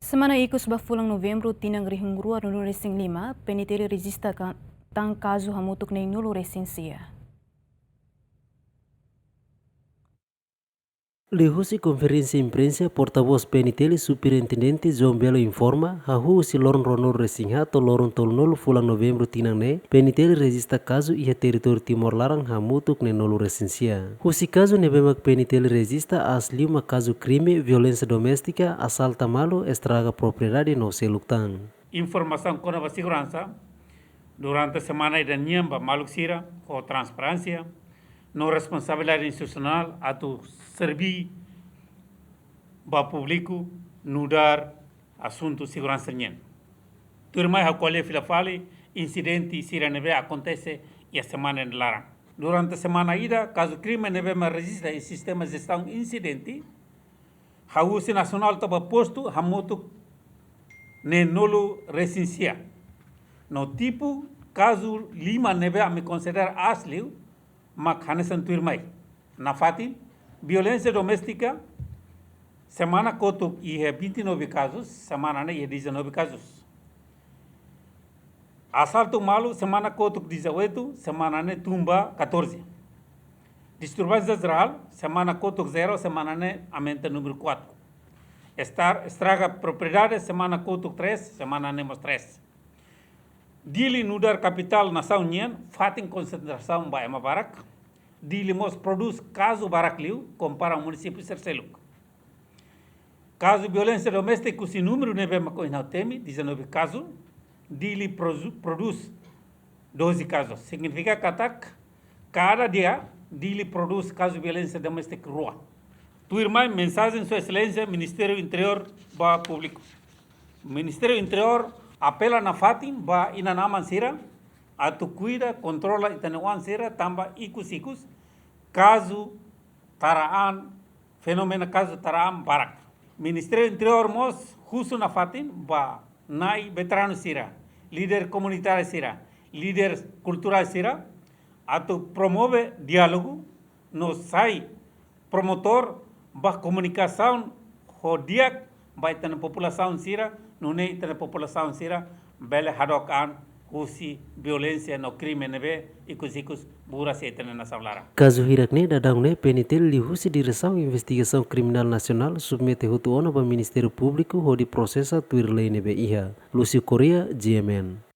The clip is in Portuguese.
Semana ikus bafulang Novembro tinang rihung rua nulu resing 5, peniteri registra tang kazu hamutuk nei nulu resing sia. Lihusi conferência imprensa, porta-voz PNTL Superintendente João Belo informa, hahusi lorong ronor resingha to lorong tolnol fulang Novembro tinang ne, PNTL registra caso ia território Timor Larang hamutuk ne nolu resensia. Husi caso nebemak PNTL registra asli uma caso crime, violência doméstica, assalta malo, estraga propriedade no seluktang. Informação com a segurança durante a semana da Nhamba Maluxira com transparência, no responsabilidade institucional a tu servir para o público no dar assunto de segurança nhen. Turma a qual fale incidente sira neve acontece e a semana de Larang. Durante a semana ida, caso crime neve ma registra em sistema de gestão incidente, a UC nacional estava posto a moto ne nolo recensia. No tipo caso lima neve a me considerar asli makhanesan turmai. Na fatin, violência doméstica, semana coto e 29 casos, semana ne 19 casos. Assalto malo, semana coto 18, semana ne tumba 14. Disturbância geral, semana coto 0, semana ne aumenta número 4. Estraga propriedade, semana coto 3, semana ne 3. Dili nudar capital nação nyen, fatin concentração ba ema barak. Dili mos produz caso barak liu, compara ao município Serseluk. Caso violência doméstica, se número neve ma coina teme, 19 casos. Dili produz 12 casos. Significa que cada dia Dili produz caso violência doméstica rua. Tu irmã, mensagem sua excelência, Ministério do Interior ba público. Ministério do Interior apela na fatin ba inanaman sira, a tu cuida, controla itanuan sira, tamba ikus, caso taraan, fenomeno caso taraan barak. Ministério do Interior mos, justo na fatin ba nai veterano sira, líder comunitário sira, líder cultural sira, a tu promove diálogo, no sai promotor ba comunicação hodiak ba itana população sira, no nei itana população sira, bele hadokan kusi violência no crime nebe ikus bura se itana na sablara. Caso hirakne dadangune PNTL lihusi direção investigação criminal nacional submete hutu ona ba Ministério Público ho di prosesa tuir lei nebe iha. Lucio Correa, GMN.